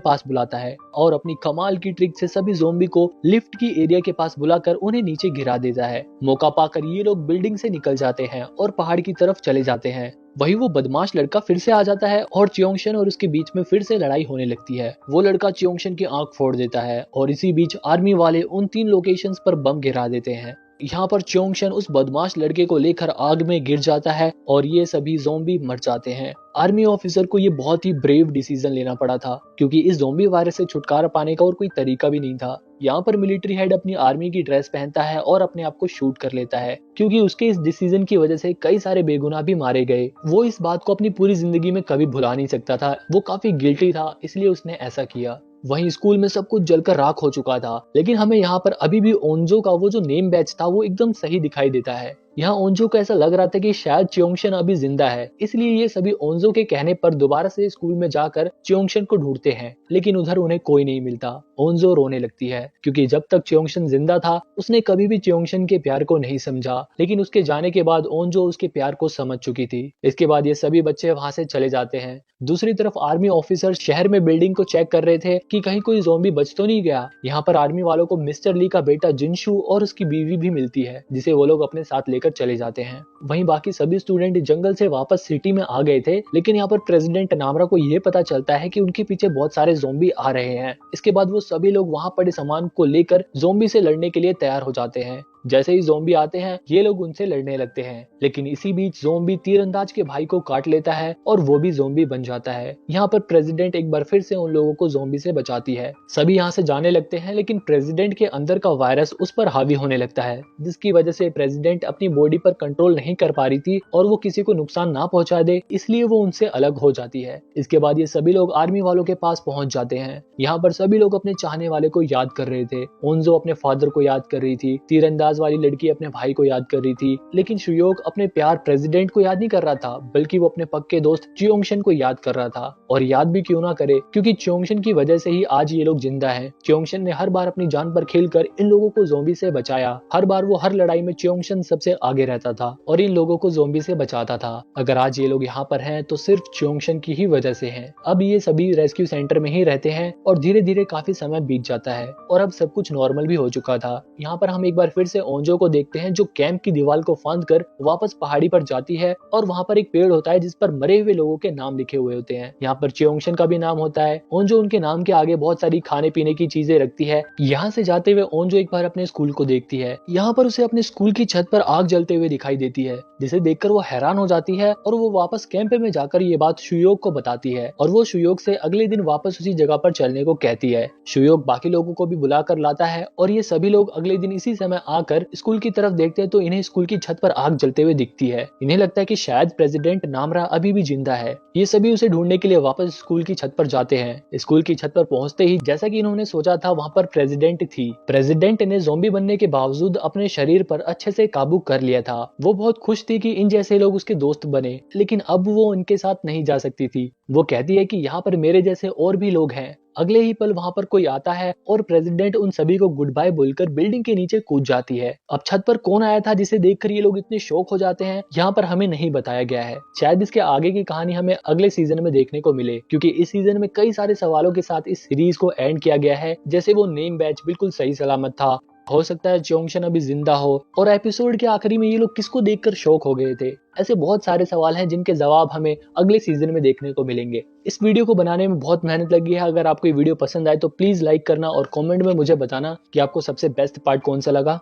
पास बुलाता है और अपनी कमाल की ट्रिक से सभी ज़ॉम्बी को लिफ्ट की एरिया के पास बुलाकर उन्हें नीचे गिरा देता है। मौका पाकर ये लोग बिल्डिंग से निकल जाते हैं और पहाड़ की तरफ चले जाते हैं। वही वो बदमाश लड़का फिर से आ जाता है और च्योंगशन और उसके बीच में फिर से लड़ाई होने लगती है। वो लड़का च्योंगशन की आंख फोड़ देता है और इसी बीच आर्मी वाले उन 3 लोकेशंस पर बम गिरा देते हैं। यहाँ पर च्योंगशन उस बदमाश लड़के को लेकर आग में गिर जाता है और ये सभी ज़ॉम्बी मर जाते हैं। आर्मी ऑफिसर को ये बहुत ही ब्रेव डिसीजन लेना पड़ा था क्योंकि इस ज़ॉम्बी वायरस से छुटकारा पाने का और कोई तरीका भी नहीं था। यहाँ पर मिलिट्री हेड अपनी आर्मी की ड्रेस पहनता है और अपने आप को शूट कर लेता है क्योंकि उसके इस डिसीजन की वजह से कई सारे बेगुनाह भी मारे गए। वो इस बात को अपनी पूरी जिंदगी में कभी भुला नहीं सकता था। वो काफी गिल्टी था, इसलिए उसने ऐसा किया। वहीं स्कूल में सब कुछ जलकर राख हो चुका था, लेकिन हमें यहाँ पर अभी भी ओंजो का वो जो नेम बैच था वो एकदम सही दिखाई देता है। यहाँ ओंजो को ऐसा लग रहा था कि शायद च्योंगशन अभी जिंदा है, इसलिए ये सभी ओंजो के कहने पर दोबारा से स्कूल में जाकर च्योंगशन को ढूंढते हैं, लेकिन उधर उन्हें कोई नहीं मिलता। ओंजो रोने लगती है क्योंकि जब तक च्योंगशन जिंदा था उसने कभी भी च्योंगशन के प्यार को नहीं समझा, लेकिन उसके जाने के बाद ओंजो उसके प्यार को समझ चुकी थी। इसके बाद ये सभी बच्चे वहां से चले जाते हैं। दूसरी तरफ आर्मी ऑफिसर शहर में बिल्डिंग को चेक कर रहे थे कि कहीं कोई ज़ॉम्बी बच तो नहीं गया। यहाँ पर आर्मी वालों को मिस्टर ली का बेटा जिनशु और उसकी बीवी भी मिलती है, जिसे वो लोग अपने साथ लेकर चले जाते हैं। वहीं बाकी सभी स्टूडेंट जंगल से वापस सिटी में आ गए थे, लेकिन यहाँ पर प्रेसिडेंट नामरा को ये पता चलता है कि उनके पीछे बहुत सारे ज़ॉम्बी आ रहे हैं। इसके बाद वो सभी लोग वहां पड़े सामान को लेकर ज़ॉम्बी से लड़ने के लिए तैयार हो जाते हैं। जैसे ही ज़ॉम्बी आते हैं ये लोग उनसे लड़ने लगते हैं, लेकिन इसी बीच ज़ॉम्बी तीरंदाज के भाई को काट लेता है और वो भी ज़ॉम्बी बन जाता है। यहाँ पर प्रेसिडेंट एक बार फिर से उन लोगों को ज़ॉम्बी से बचाती है। सभी यहाँ से जाने लगते हैं, लेकिन प्रेसिडेंट के अंदर का वायरस उस पर हावी होने लगता है, जिसकी वजह से प्रेसिडेंट अपनी बॉडी पर कंट्रोल नहीं कर पा रही थी और वो किसी को नुकसान ना पहुंचा दे, इसलिए वो उनसे अलग हो जाती है। इसके बाद ये सभी लोग आर्मी वालों के पास पहुंच जाते हैं। यहाँ पर सभी लोग अपने चाहने वाले को याद कर रहे थे। ओंजो अपने फादर को याद कर रही थी, तीरंदाज वाली लड़की अपने भाई को याद कर रही थी, लेकिन शुयोक अपने प्यार प्रेसिडेंट को याद नहीं कर रहा था, बल्कि वो अपने पक्के दोस्त च्योंगशन को याद कर रहा था। और याद भी क्यों ना करे, क्योंकि च्योंगशन की वजह से ही आज ये लोग जिंदा हैं। च्योंगशन ने हर बार अपनी जान पर खेलकर इन लोगों को ज़ॉम्बी से बचाया। हर बार वो हर लड़ाई में च्योंगशन सबसे आगे रहता था और इन लोगों को ज़ॉम्बी से बचाता था। अगर आज ये लोग यहाँ पर हैं तो सिर्फ च्योंगशन की ही वजह से हैं। अब ये सभी रेस्क्यू सेंटर में ही रहते हैं और धीरे धीरे काफी समय बीत जाता है और अब सब कुछ नॉर्मल भी हो चुका था। यहाँ पर हम एक बार फिर से ओंजो को देखते हैं जो कैंप की दीवार को फांद कर वापस पहाड़ी पर जाती है और वहाँ पर एक पेड़ होता है जिस पर मरे हुए लोगों के नाम लिखे हुए होते हैं। यहाँ पर च्योंगशन का भी नाम होता है। ओंजो उनके नाम के आगे बहुत सारी खाने पीने की चीजें रखती है। यहाँ से जाते हुए ओंजो एक बार अपने स्कूल को देखती है। यहाँ पर उसे अपने स्कूल की छत पर आग जलते हुए दिखाई देती है, जिसे देखकर वो हैरान हो जाती है और वो वापस कैंप में जाकर ये बात शुयोक को बताती है और वो शुयोक से अगले दिन वापस उसी जगह पर चलने को कहती है। शुयोक बाकी लोगों को भी बुला कर लाता है और ये सभी लोग अगले दिन इसी समय आग आकर स्कूल की तरफ देखते हैं तो इन्हें स्कूल की छत पर आग जलते हुए दिखती है। इन्हें लगता है कि शायद प्रेसिडेंट नामरा अभी भी जिंदा है। ये सभी उसे ढूंढने के लिए वापस स्कूल की छत पर जाते हैं। स्कूल की छत पर पहुंचते ही जैसा कि इन्होंने सोचा था वहां पर प्रेसिडेंट थी। प्रेसिडेंट ने ज़ॉम्बी बनने के बावजूद अपने शरीर पर अच्छे से काबू कर लिया था। वो बहुत खुश थी कि इन जैसे लोग उसके दोस्त बने, लेकिन अब वो उनके साथ नहीं जा सकती थी। वो कहती है कि यहाँ पर मेरे जैसे और भी लोग हैं। अगले ही पल वहां पर कोई आता है और प्रेसिडेंट उन सभी को गुड बाय बोलकर बिल्डिंग के नीचे कूद जाती है। अब छत पर कौन आया था जिसे देखकर ये लोग इतने शॉक हो जाते हैं, यहाँ पर हमें नहीं बताया गया है। शायद इसके आगे की कहानी हमें अगले सीजन में देखने को मिले, क्योंकि इस सीजन में कई सारे सवालों के साथ इस सीरीज को एंड किया गया है। जैसे वो नेम बैच बिल्कुल सही सलामत था, हो सकता है चोंगशन अभी जिंदा हो, और एपिसोड के आखिरी में ये लोग किसको देखकर शॉक हो गए थे। ऐसे बहुत सारे सवाल हैं जिनके जवाब हमें अगले सीजन में देखने को मिलेंगे। इस वीडियो को बनाने में बहुत मेहनत लगी है। अगर आपको ये वीडियो पसंद आए तो प्लीज लाइक करना और कमेंट में मुझे बताना कि आपको सबसे बेस्ट पार्ट कौन सा लगा।